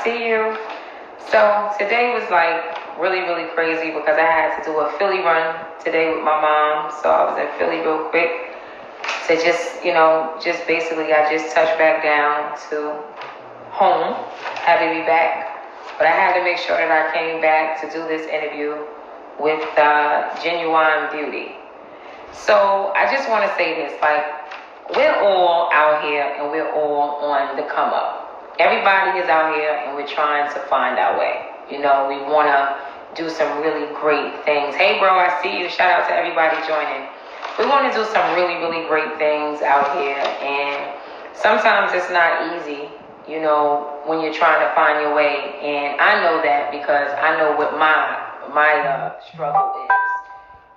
see you. So today was like really, really crazy because I had to do a Philly run today with my mom. So I was in Philly real quick to just basically I just touched back down to home. Happy to be back. But I had to make sure that I came back to do this interview with Genuine Beauty. So I just want to say this, like, we're all out here and we're all on the come up. Everybody is out here and we're trying to find our way. We want to do some really great things. Hey, bro, I see you. Shout out to everybody joining. We want to do some really, really great things out here. And sometimes it's not easy, when you're trying to find your way. And I know that because I know what my struggle is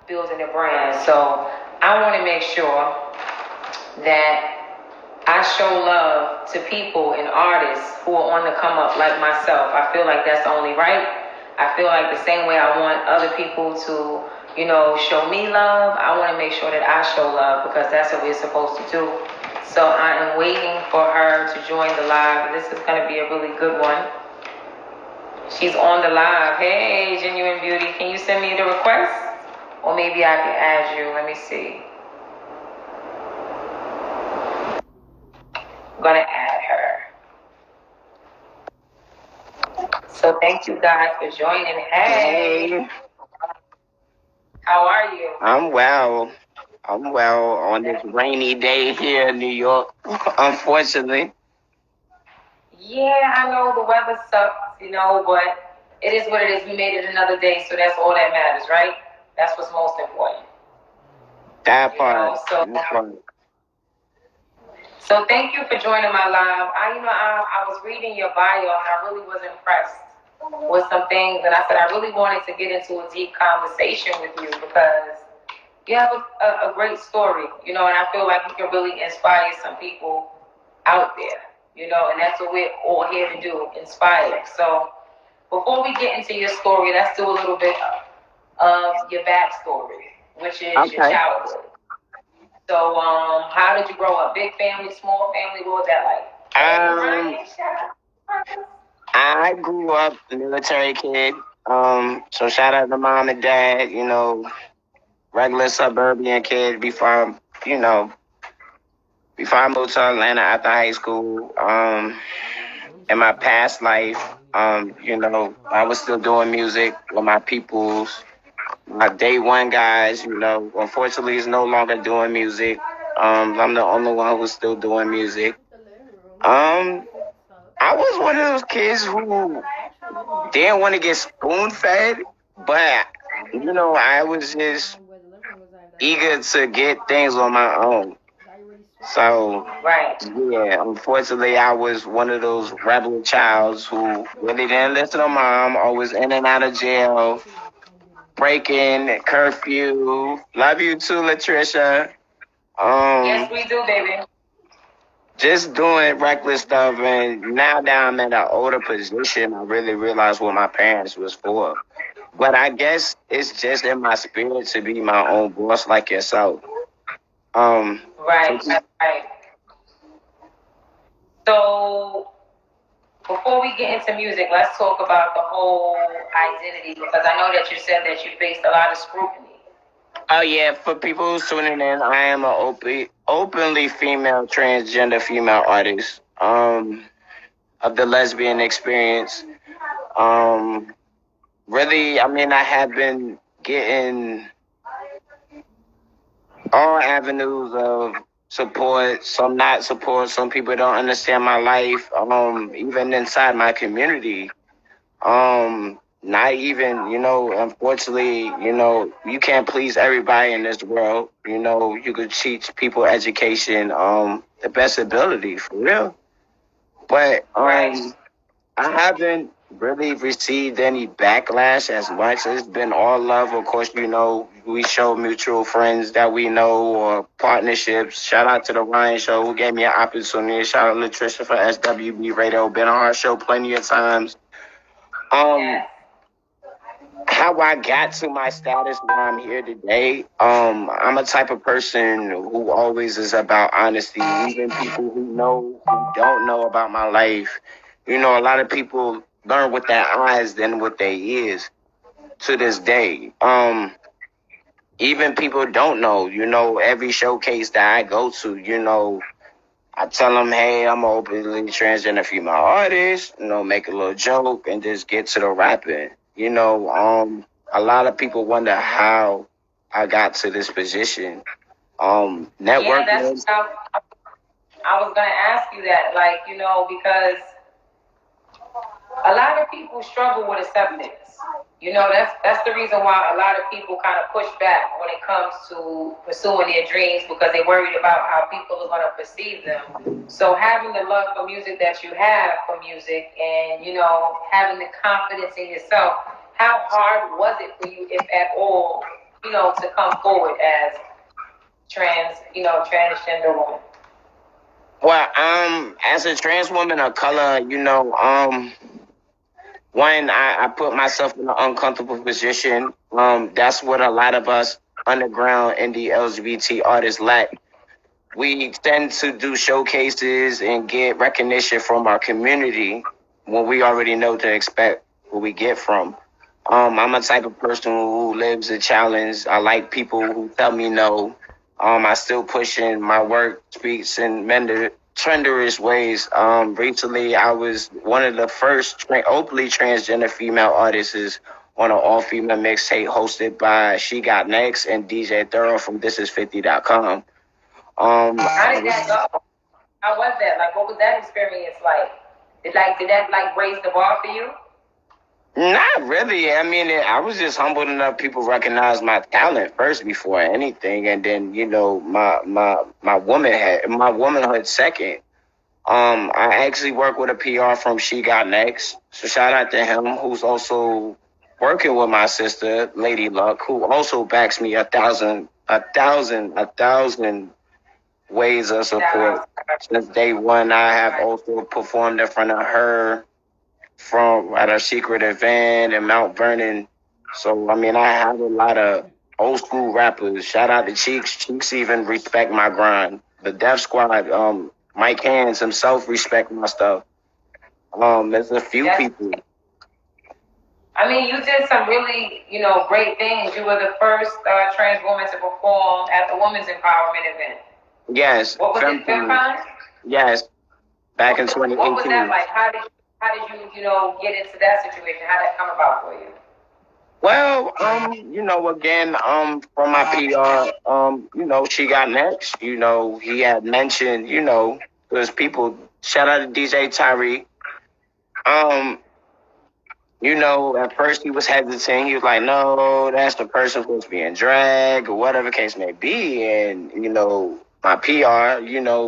building a brand. So I want to make sure that I show love to people and artists who are on the come up like myself. I feel like that's only right. I feel like the same way I want other people to, show me love, I want to make sure that I show love because that's what we're supposed to do. So I am waiting for her to join the live. This is going to be a really good one. She's on the live. Hey, Genuine Beauty, can you send me the request? Or maybe I can add you. Let me see. I'm going to add her. So thank you guys for joining. Hey. How are you? I'm well on this rainy day here in New York, unfortunately. Yeah, I know the weather sucks, but it is what it is. We made it another day, so that's all that matters, right? That's what's most important. That part. So thank you for joining my live. I was reading your bio and I really was impressed with some things, and I said I really wanted to get into a deep conversation with you because you have a great story, and I feel like you can really inspire some people out there, and that's what we're all here to do, inspire. So before we get into your story, let's do a little bit of your backstory, which is your childhood. So how did you grow up? Big family, small family? What was that like? I grew up a military kid. So shout out to mom and dad, regular suburban kid before I moved to Atlanta after high school. In my past life, I was still doing music with my peoples. My day one guys, unfortunately is no longer doing music. I'm the only one who's still doing music. I was one of those kids who didn't want to get spoon fed, but I was just eager to get things on my own. So, yeah, unfortunately, I was one of those rebel childs who really didn't listen to mom, always in and out of jail, breaking, curfew. Love you too, Latricia. Yes, we do, baby. Just doing reckless stuff, and now that I'm in an older position, I really realize what my parents was for. But I guess it's just in my spirit to be my own boss like yourself. Right. So before we get into music, let's talk about the whole identity because I know that you said that you faced a lot of scrutiny. Oh yeah, for people who's tuning in, I am an openly female, transgender female artist. Of the lesbian experience. Really, I have been getting all avenues of support, some not support, some people don't understand my life, even inside my community. Not even, unfortunately, you can't please everybody in this world. You could teach people education, the best ability, for real. But I haven't really received any backlash as much. It's been all love. Of course, we show mutual friends that we know or partnerships. Shout out to the Ryan Show who gave me an opportunity. Shout out to Latricia for SWB Radio. Been on our show plenty of times. How I got to my status where I'm here today, I'm a type of person who always is about honesty. Even people who don't know about my life, A lot of people learn with their eyes than with their ears to this day. Even people don't know, every showcase that I go to, I tell them, hey, I'm an openly transgender female artist, make a little joke and just get to the rapping. A lot of people wonder how I got to this position. Yeah, Networking. I was gonna ask you that, like, because a lot of people struggle with acceptance. That's the reason why a lot of people kind of push back when it comes to pursuing their dreams because they're worried about how people are going to perceive them. So having the love for music that you have for music and, having the confidence in yourself, how hard was it for you, if at all, to come forward as transgender woman? Well, as a trans woman of color, one, I put myself in an uncomfortable position. That's what a lot of us underground indie LGBT artists lack. We tend to do showcases and get recognition from our community when we already know to expect what we get from. I'm a type of person who lives a challenge. I like people who tell me no. I still pushing my work speaks in trenderous ways. Recently, I was one of the first openly transgender female artists on an all-female mixtape hosted by She Got Next and DJ Thorough from thisis50.com. How did that go? How was that? Like, what was that experience like? Did that like raise the bar for you? Not really. I mean, I was just humbled enough people recognize my talent first before anything, and then my womanhood second. I actually work with a PR from She Got Next, so shout out to him, who's also working with my sister Lady Luck, who also backs me a thousand ways of support. Since day one, I have also performed in front of her from at a secret event in Mount Vernon. So I mean, I have a lot of old school rappers. Shout out to Cheeks. Cheeks even respect my grind. The Def Squad, Mike Hands himself respect my stuff. There's a few people. I mean, you did some really, great things. You were the first trans woman to perform at the Women's Empowerment event. Yes. What was it, FemCon? Yes. Back in 2018. What was that like? How did you, get into that situation? How did that come about for you? Well, again, from my PR, She Got Next. He had mentioned, there's people. Shout out to DJ Tyree. At first he was hesitant. He was like, no, that's the person who's being dragged or whatever case may be. And, my PR,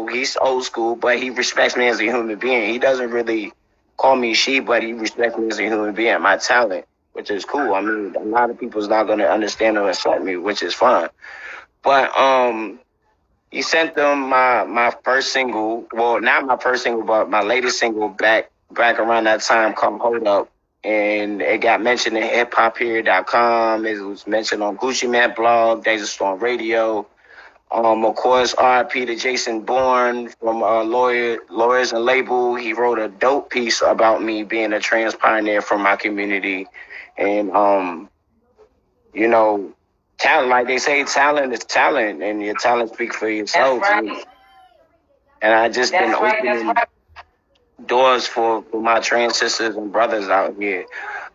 he's old school, but he respects me as a human being. He doesn't really call me she, but he respects me as a human being, my talent, which is cool. I mean, a lot of people's not going to understand or accept me, which is fine. But he sent them my first single. Well, not my first single, but my latest single back around that time called Hold Up. And it got mentioned in hiphophere.com. It was mentioned on Gucci Man blog, Days of Storm Radio. Of course, RIP to Jason Bourne from Lawyers and Label. He wrote a dope piece about me being a trans pioneer from my community. And, talent, like they say, talent is talent, and your talent speaks for yourself. That's right. And I just been opening doors for my trans sisters and brothers out here.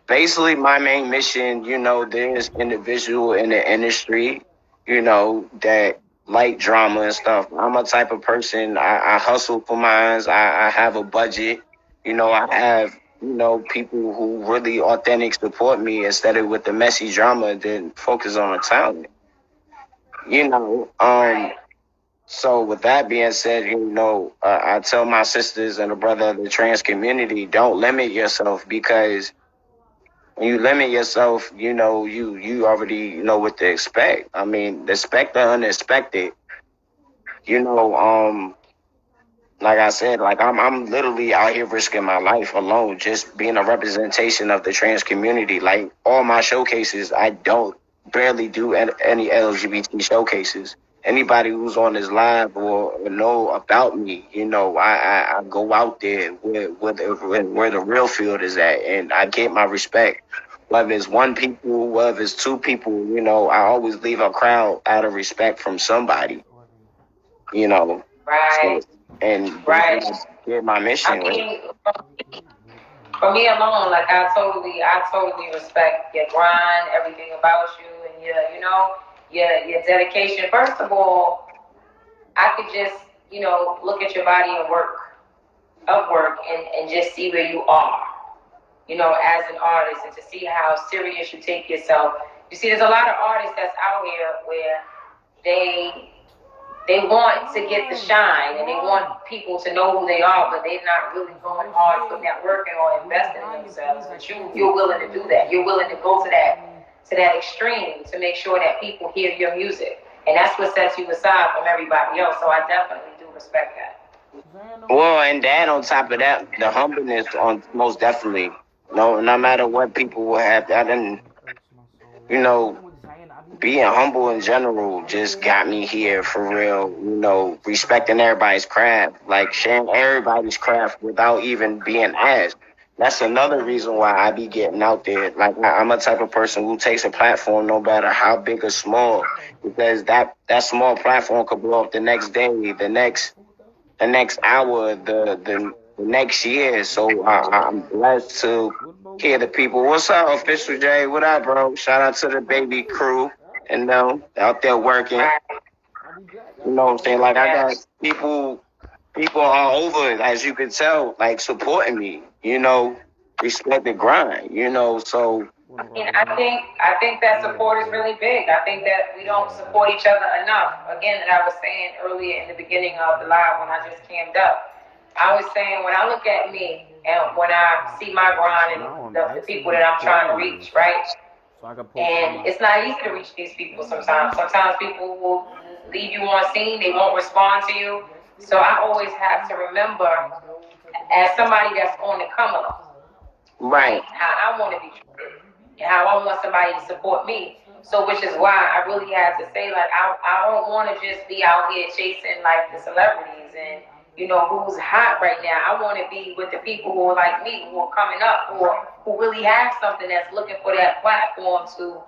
Basically, my main mission, there's individual in the industry, that like drama and stuff. I'm a type of person, I hustle for mine. I have a budget. I have, people who really authentic support me instead of with the messy drama, then focus on the talent. So with that being said, I tell my sisters and the brother of the trans community, don't limit yourself, because when you limit yourself, you already know what to expect. I mean, expect the unexpected. Like I said, like I'm literally out here risking my life alone, just being a representation of the trans community. Like all my showcases, I don't barely do any LGBT showcases. anybody who's on this live or know about me, I go out there where the real field is at, and I get my respect. Whether it's one people, whether it's two people, I always leave a crowd out of respect from somebody, you know. Right. So, and Right. get my mission. I mean, for me alone, like I totally respect your grind, everything about you, and your dedication. First of all, I could just, look at your body and work and just see where you are, as an artist, and to see how serious you take yourself. You see, there's a lot of artists that's out here where they they want to get the shine and they want people to know who they are, but they're not really going hard, putting that work in or investing in themselves. But you're willing to do that. You're willing to go to that extreme to make sure that people hear your music, and that's what sets you aside from everybody else. So I definitely do respect that. Well, and that on top of that, the humbleness on most definitely. No matter what people will have, that and you know, being humble in general just got me here for real. Respecting everybody's craft, like sharing everybody's craft without even being asked. That's another reason why I be getting out there. Like I'm a type of person who takes a platform, no matter how big or small, because that small platform could blow up the next day, the next hour, the next year. So I'm blessed to hear the people. What's up, Official J? What up, bro? Shout out to the baby crew and out there working. You know what I'm saying? Like I got people all over, as you can tell, like supporting me. Respect the grind. So I think that support is really big. I think that we don't support each other enough. Again, that I was saying earlier in the beginning of the live when I just came up. I was saying when I look at me and when I see my grind and the people that I'm trying to reach, right? And it's not easy to reach these people sometimes. Sometimes people will leave you on scene, they won't respond to you. So I always have to remember, as somebody that's on the come up, right. how I want to be treated and how I want somebody to support me. So, which is why I really had to say, like, I don't want to just be out here chasing like the celebrities and who's hot right now. I want to be with the people who are like me, who are coming up, or who really have something that's looking for that platform to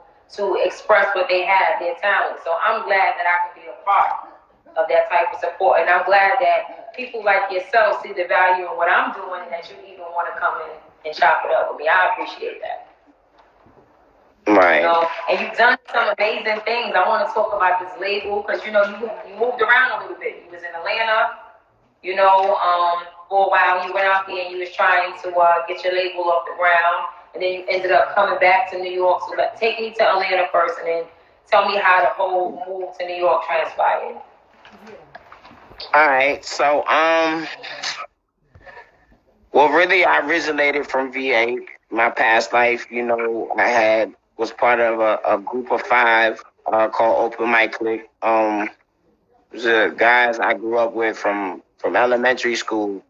express what they have, their talent. So I'm glad that I can be a part of that type of support, and I'm glad that people like yourself see the value in what I'm doing, and that you even want to come in and chop it up with me. I appreciate that. Right. And you've done some amazing things. I want to talk about this label because you moved around a little bit. You was in Atlanta, for a while. You went out there and you was trying to get your label off the ground, and then you ended up coming back to New York. So take me to Atlanta first, and then tell me how the whole move to New York transpired. All right. So well, really, I originated from VA. My past life, I was part of a group of five called Open Mic Click. The guys I grew up with from elementary school.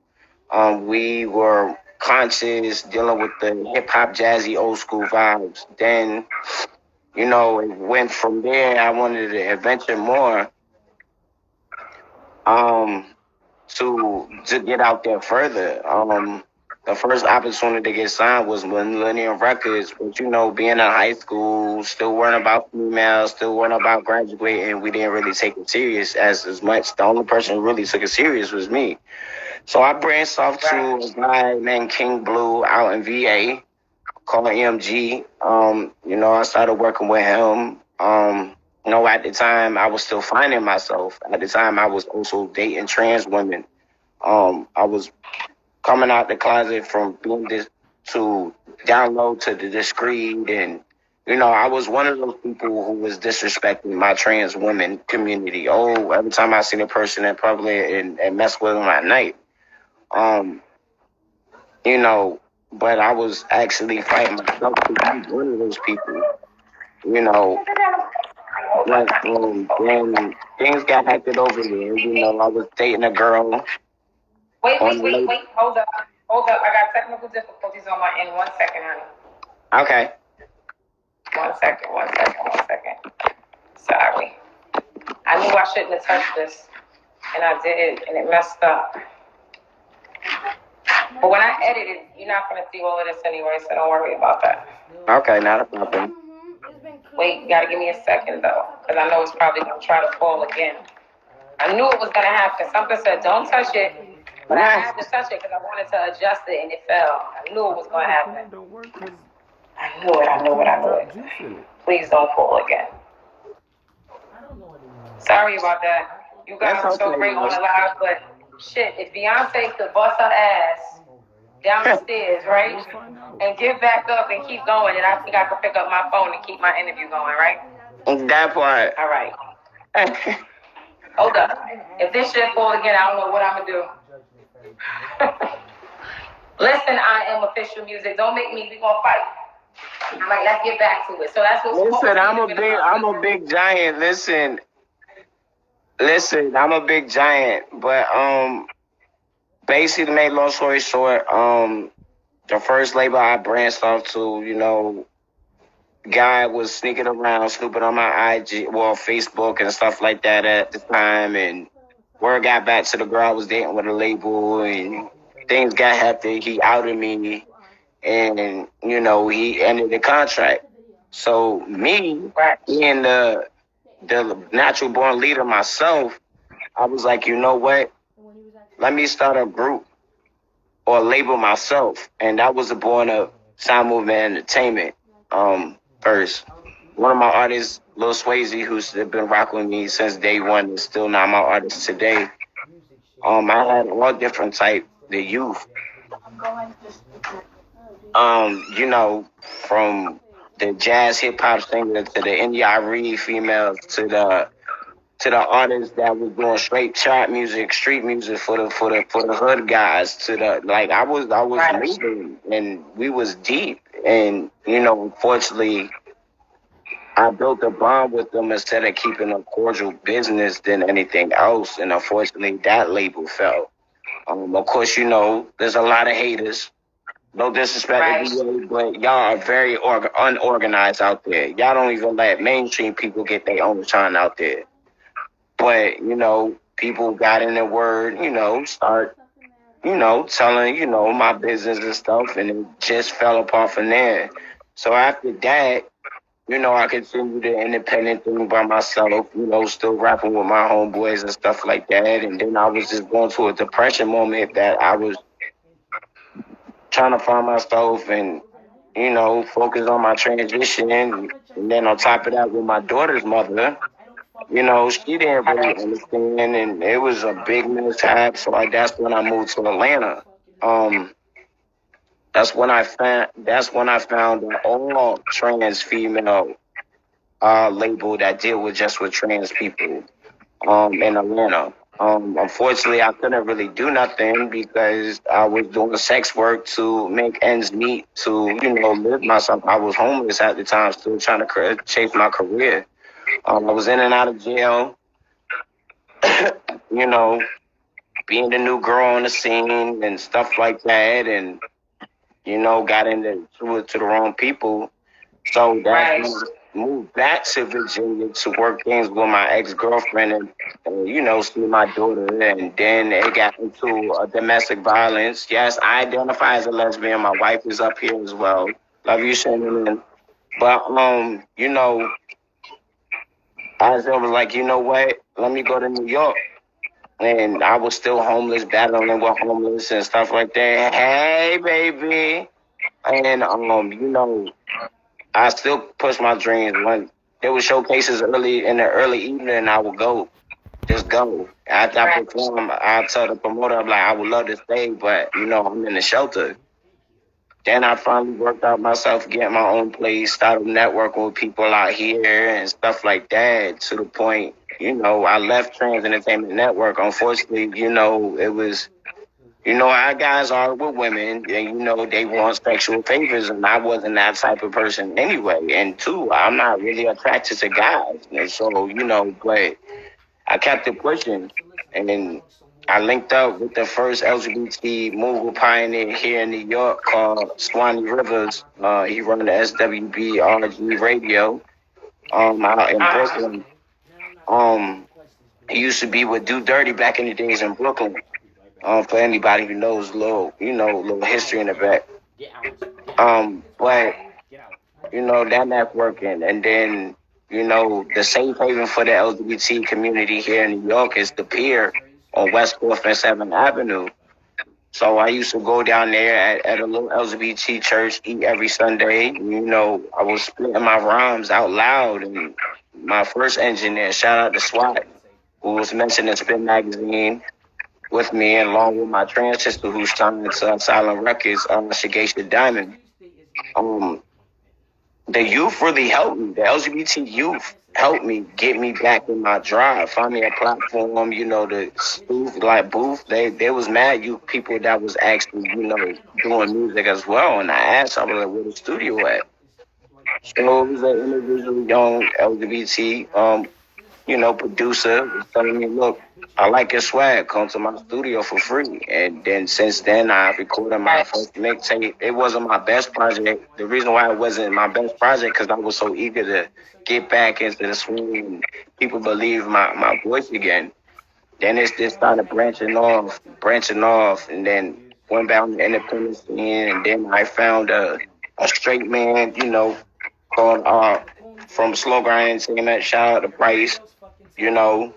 We were conscious, dealing with the hip hop, jazzy, old school vibes. Then, it went from there. I wanted to adventure more. To get out there further. The first opportunity to get signed was Millennium Records, but being in high school, still worrying about females, still worrying about graduating, we didn't really take it serious as much. The only person who really took it serious was me. So I branched off to a guy named King Blue out in VA called EMG. I started working with him. At the time I was still finding myself. At the time I was also dating trans women. I was coming out the closet from being this to download to the discreet, and I was one of those people who was disrespecting my trans women community. Oh, every time I seen a person in public and mess with them at night. But I was actually fighting myself to be one of those people. But then things got hectic over there. I was dating a girl. Wait. Hold up. I got technical difficulties on my end. 1 second, honey. Okay. 1 second. Sorry. I knew I shouldn't have touched this, and I did, and it messed up. But when I edit it, you're not gonna see all of this anyway, so don't worry about that. Okay, not a problem. Wait, you gotta give me a second though, because I know it's probably gonna try to fall again. I knew it was gonna happen. Something said don't touch it, but I had to touch it because I wanted to adjust it, and it fell. I knew it was gonna happen. I knew it. I knew it. I knew it. Please don't fall again. Sorry about that. You guys are so great on the live, but shit, if Beyonce could bust her ass down the stairs, right, and get back up and keep going, and I think I could pick up my phone and keep my interview going, right? That part. All right. Hold up. If this shit fall again, I don't know what I'm gonna do. Listen, I am official music. Don't make me. We gonna fight. I'm like, let's get back to it. So that's what. Listen, I'm a big giant. Listen, I'm a big giant. But basically, to make long story short, the first label I branched off to, guy was sneaking around, snooping on my Facebook and stuff like that at the time, and word got back to the girl I was dating with a label, and things got hectic. He outed me, and he ended the contract. So me, being the natural born leader myself, I was like, you know what? Let me start a group or label myself, and that was the born of Sound Movement Entertainment. First, one of my artists, Lil Swayze, who's been rocking with me since day one, is still not my artist today. I had all different type, the youth. From the jazz hip hop singer to the NDRE females to the artists that was doing straight trap music, street music for the hood guys, to the I was moving, and we was deep, and unfortunately I built a bond with them instead of keeping a cordial business than anything else, and unfortunately that label fell. Of course, there's a lot of haters. No disrespect to you, but y'all are very unorganized out there. Y'all don't even let mainstream people get their own shine out there. But, people got in their word, start, telling, my business and stuff, and it just fell apart from there. So after that, I continued the independent thing by myself, still rapping with my homeboys and stuff like that. And then I was just going through a depression moment that I was trying to find myself and, focus on my transition. And then on top of that, with my daughter's mother, she didn't really understand, and it was a big mishap. So that's when I moved to Atlanta. That's when I found an all trans female label that deal with trans people in Atlanta. Unfortunately, I couldn't really do nothing because I was doing sex work to make ends meet to live myself. I was homeless at the time, still trying to chase my career. I was in and out of jail, being the new girl on the scene and stuff like that, and got into it to the wrong people. So that's when I moved back to Virginia to work things with my ex-girlfriend and see my daughter. And then it got into domestic violence. Yes, I identify as a lesbian. My wife is up here as well. Love you, Shannon. But, as I was like, you know what? Let me go to New York. And I was still homeless, battling with homeless and stuff like that. Hey, baby. And, I still push my dreams. When there were showcases early in the early evening, I would just go. After I perform, I tell the promoter, I'm like, I would love to stay, but I'm in the shelter. Then I finally worked out myself, getting my own place, started networking with people out here and stuff like that. To the point, I left Trans Entertainment Network. Unfortunately, it was. How guys are with women, and they want sexual favors, and I wasn't that type of person anyway. And two, I'm not really attracted to guys, and so but I kept it pushing, and then I linked up with the first LGBT movement pioneer here in New York called Swanee Rivers. He run the SWB RG radio out in Brooklyn. He used to be with Do Dirty back in the days in Brooklyn. For anybody who knows little history in the back. But that networking, and then the safe haven for the LGBT community here in New York is the Pier on West Fourth and Seventh Avenue. So I used to go down there at a little LGBT church, eat every Sunday. I was spitting my rhymes out loud, and my first engineer, shout out to SWAT, who was mentioned in Spin Magazine with me, and along with my trans sister who's signed to Silent Records, Shigeisha Diamond. Um, the youth really helped me. The LGBT youth helped me get me back in my drive, find me a platform. The Spoof like Booth, they was mad youth people that was actually doing music as well. And I asked, I was like, where the studio at? So it was an individual young LGBT producer was telling me, look, I like your swag. Come to my studio for free. And then since then, I recorded my first mixtape. It wasn't my best project. The reason why it wasn't my best project because I was so eager to get back into the swing and people believe my voice again. Then it just started branching off, and then went down the independent scene. And then I found a straight man, called from Slow Grind Entertainment. Shout out to Price. You know,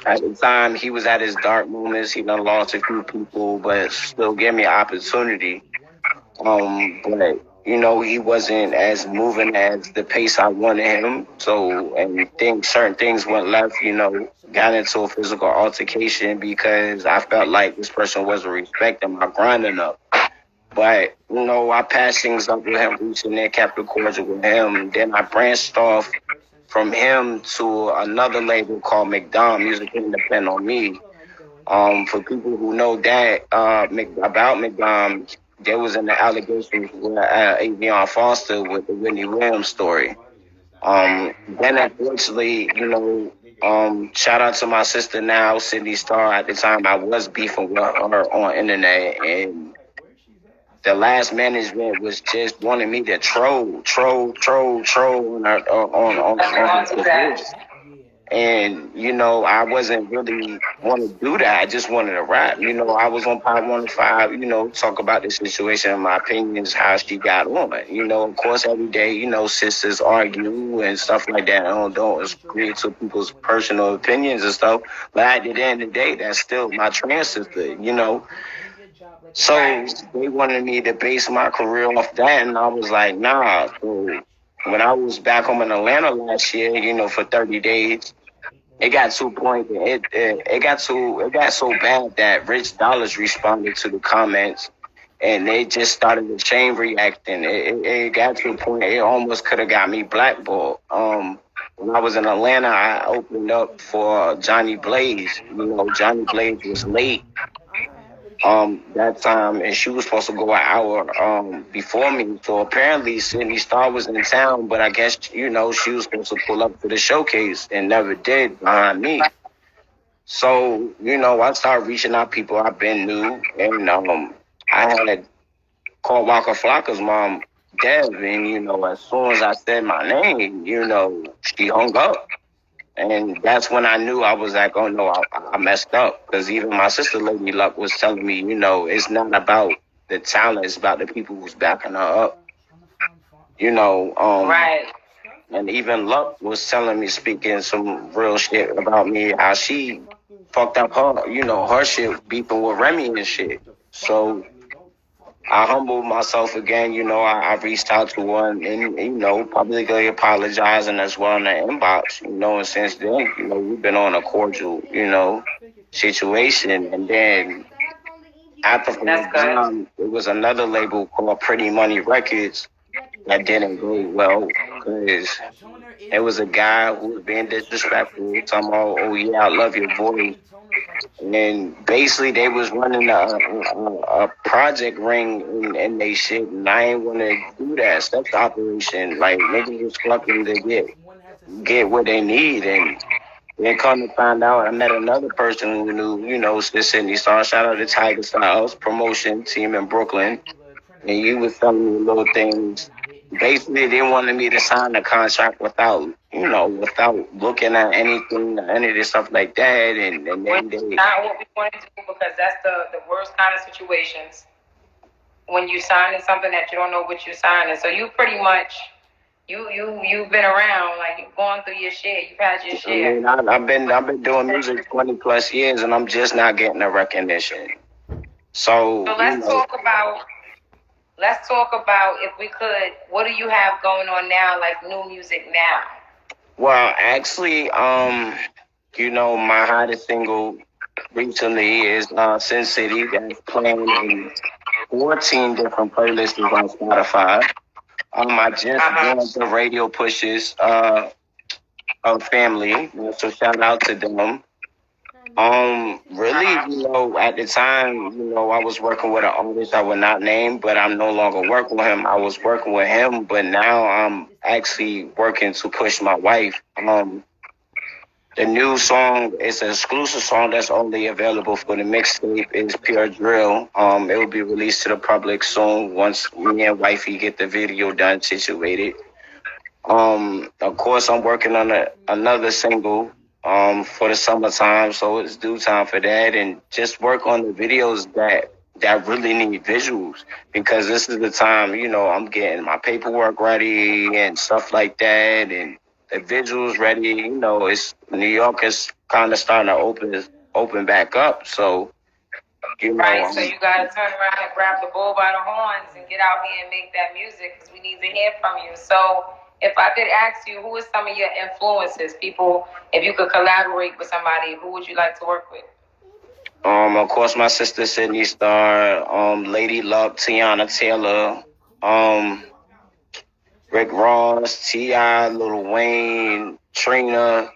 at the time, he was at his dark moments. He done lost a few people, but still gave me an opportunity. But he wasn't as moving as the pace I wanted him. So, and certain things went left. Got into a physical altercation because I felt like this person wasn't respecting my grind enough. But I passed things up with him, reaching there, kept it cordial with him. Then I branched off from him to another label called McDonald Music Independent on Me. For people who know that about McDonald, there was in the allegations with Avion Foster with the Whitney Williams story. Then unfortunately, shout out to my sister now, Sydney Starr. At the time, I was beefing with her on internet, and the last management was just wanting me to troll on her on and I wasn't really want to do that. I just wanted to rap. I was on Pop 105. Talk about the situation and my opinions, how she got on. Of course, every day, sisters argue and stuff like that. I don't agree to people's personal opinions and stuff. But at the end of the day, that's still my trans sister. So they wanted me to base my career off that, and I was like, nah. So when I was back home in Atlanta last year, for 30 days, it got to a point that it got so bad that Rich Dollars responded to the comments, and they just started a chain reacting. It got to a point it almost could have got me blackballed. When I was in Atlanta, I opened up for Johnny Blaze. Johnny Blaze was late that time, and she was supposed to go an hour before me. So apparently Sydney Starr was in town, but I guess she was supposed to pull up to the showcase and never did behind me. So I started reaching out people I've been knew, and I had called Waka Flocka's mom, Deb, and as soon as I said my name, she hung up. And that's when I knew I was like, oh no, I messed up. Because even my sister Lady Luck was telling me, it's not about the talent, it's about the people who's backing her up. Right. And even Luck was telling me, speaking some real shit about me, how she fucked up her shit, beefing with Remy and shit. So I humbled myself again. I reached out to one and, publicly apologizing as well in the inbox, and since then, we've been on a cordial, situation. And then after time, it was another label called Pretty Money Records that didn't go well because it was a guy who was being disrespectful, talking about, oh yeah, I love your voice. And basically, they was running a project ring in they shit, and I ain't want to do that. Sex operation, like niggas was fucking to get what they need, and then come to find out, I met another person who knew, this Sydney Star. Shout out to Tiger Styles promotion team in Brooklyn, and he was telling me little things. Basically, they wanted me to sign a contract without, without looking at anything, any of this stuff like that, and Which then is they, not what we want to do because that's the worst kind of situations when you signing something that you don't know what you're signing. So you pretty much you've been around, like you've gone through your share, you've had your I share. mean, I've been doing music 20 plus years, and I'm just not getting the recognition. So So let's talk about if we could, what do you have going on now, like new music now? well, actually, my hottest single recently is Sin City, that's playing in 14 different playlists on Spotify. I just joined the radio pushes of family, so shout out to them. Really, at the time, I was working with an artist I would not name, but I'm no longer working with him. I was working with him, but now I'm actually working to push my wife. The new song is an exclusive song that's only available for the mixtape. It's Pure Drill. It will be released to the public soon once me and wifey get the video done situated. Of course, I'm working on another single for the summertime, so it's due time for that, and just work on the videos that really need visuals because this is the time, I'm getting my paperwork ready and stuff like that, and the visuals ready. It's New York is kind of starting to open back up, so Right, so you gotta turn around and grab the bull by the horns and get out here and make that music because we need to hear from you. So, if I could ask you, who is some of your influences? People, if you could collaborate with somebody, who would you like to work with? Of course, my sister Sydney Star, Lady Luck, Tiana Taylor, um, Rick Ross, T.I., Lil Wayne, Trina.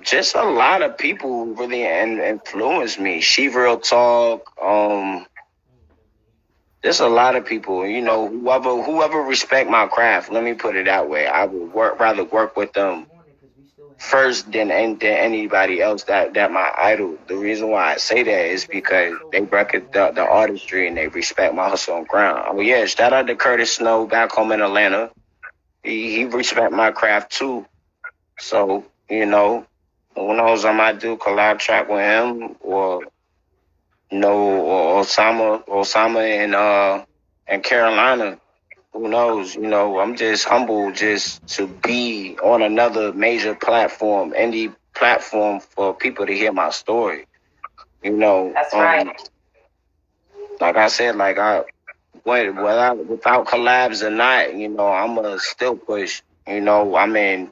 Just a lot of people really influenced me. She Real Talk. There's a lot of people. Whoever respect my craft. Let me put it that way. I would rather work with them first than anybody else that my idol. The reason why I say that is because they record the artistry and they respect my hustle on ground. Oh yeah, shout out to Curtis Snow back home in Atlanta. He respect my craft too. So who knows? I might do a collab track with him, or Osama and Carolina. Who knows? I'm just humbled just to be on another major platform, indie platform for people to hear my story. That's right. Like I said, like without collabs or not, I'ma still push. I mean,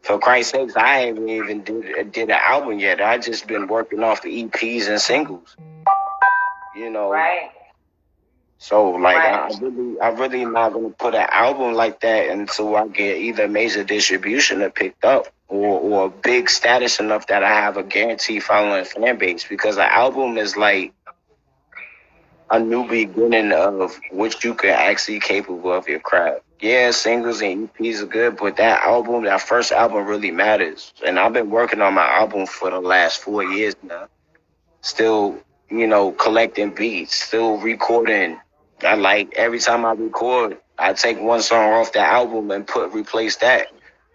for Christ's sakes, I haven't even did an album yet. I just been working off the EPs and singles. Right. So like Right. I really not gonna put an album like that until I get either major distribution or picked up or big status enough that I have a guaranteed following fan base because an album is like a new beginning of what you can actually capable of your craft. Yeah, singles and EPs are good, but that first album really matters. And I've been working on my album for the last 4 years now. Still, collecting beats, still recording. I like every time I record, I take one song off the album and replace that.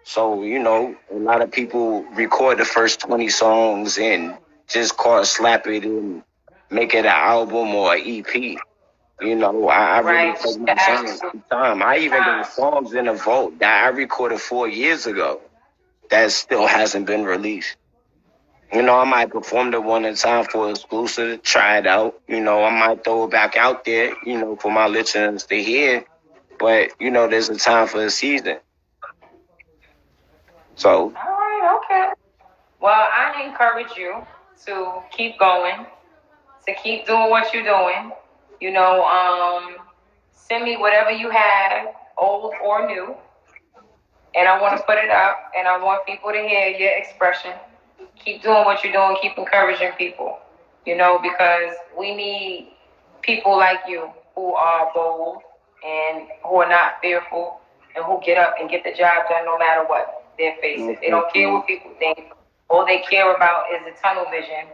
So, a lot of people record the first 20 songs and just slap it and make it an album or an EP. I really Right. take my time. I even got songs in the vault that I recorded 4 years ago that still hasn't been released. I might perform the one in time for exclusive, try it out. I might throw it back out there, for my listeners to hear. But, there's a time for the season. So, All right. Okay. Well, I encourage you to keep going, to keep doing what you're doing. Send me whatever you have, old or new, and I want to put it up, and I want people to hear your expression. Keep doing what you're doing. Keep encouraging people. Because we need people like you who are bold and who are not fearful and who get up and get the job done no matter what they're facing. They don't care what people think. All they care about is the tunnel vision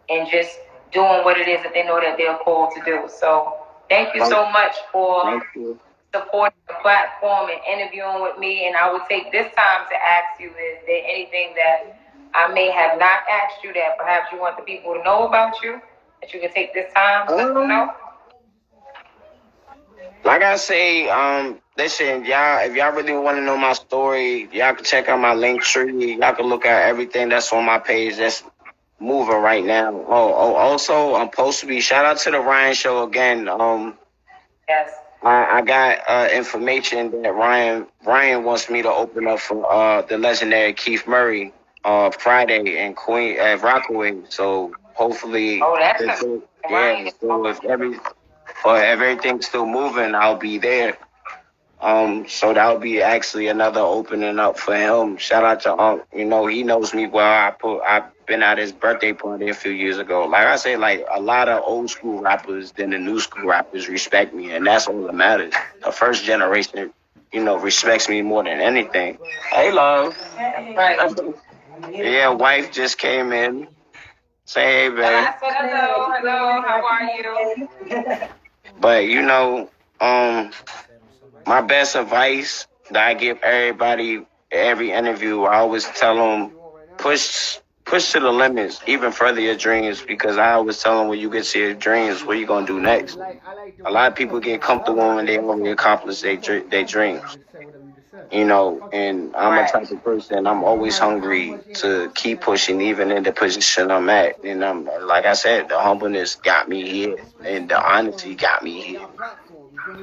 and just doing what it is that they know that they're called to do. So thank you so much for thank you. supporting the platform and interviewing with me. And I would take this time to ask you, is there anything that I may have not asked you that perhaps you want the people to know about you? That you can take this time to let them know? Like I say, listen, y'all, if y'all really want to know my story, y'all can check out my link tree. Y'all can look at everything that's on my page that's moving right now. Also, I'm supposed to be, shout out to the Ryan Show again. Yes. I got information that Ryan wants me to open up for the legendary Keith Murray Friday in Queen at Rockaway. So hopefully, Oh, that's yeah. So if everything's still moving, I'll be there. So that'll be actually another opening up for him. Shout out to you know, he knows me well. I've been at his birthday party a few years ago. Like I say, like a lot of old school rappers than the new school rappers respect me, and that's all that matters. The first generation, you know, respects me more than anything. Hey, love. right. Yeah, wife just came in. Say hey, And I babe. said hello, how are you? But you know, my best advice that I give everybody, every interview, I always tell them, push to the limits, even further your dreams, because I always tell them when you get to your dreams, what you gonna do next. A lot of people get comfortable when they already accomplish their dreams. You know, and I'm a type of person, I'm always hungry to keep pushing, even in the position I'm at. And I'm, like I said, the humbleness got me here, and the honesty got me here.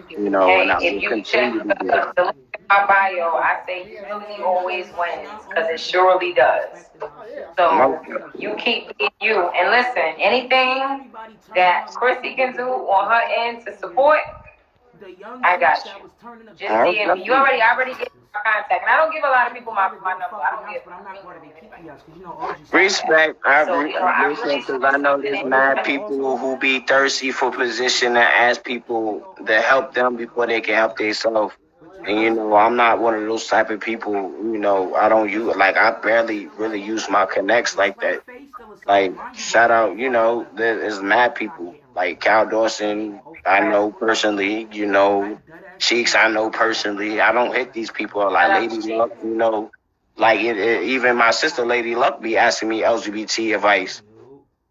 You know, and Hey, I will if you check continue to do it. the link in my bio, I say humility always wins because it surely does. So you keep being you. And listen, anything that Chrissy can do on her end to support, I got you. Just DM me. I already gave you my contact. And I don't give a lot of people my number. I don't give Respect. so, I I listen really because I know there's mad support people who be thirsty for position and ask people to help them before they can help themselves. And you know, I'm not one of those type of people. You know, I don't use like I barely really use my connects like that. Like shout out, you know, there's mad people like Cal Dawson. I know personally. You know, Cheeks. I know personally. I don't hit these people like Lady Luck. You know. Like even my sister, Lady Luck, be asking me LGBT advice.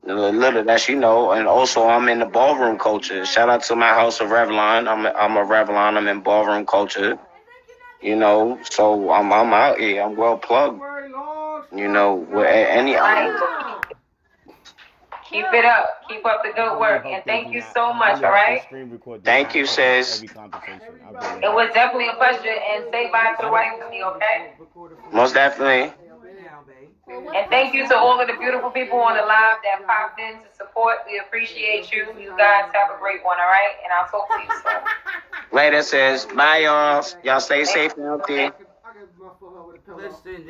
Little that she know, and also I'm in the ballroom culture. Shout out to my house of Revlon. I'm a Revlon. I'm in ballroom culture. You know, so I'm out here. I'm well plugged. You know, with any outlet. Keep it up. Keep up the good work. And thank you so much, all right? Thank you, sis. It was definitely a pleasure. And say bye to the wife for me, okay? Most definitely. And thank you to all of the beautiful people on the live that popped in to support. We appreciate you. You guys have a great one, all right? And I'll talk to you soon. Later, sis. Bye, y'all. Y'all stay safe and healthy. Listen,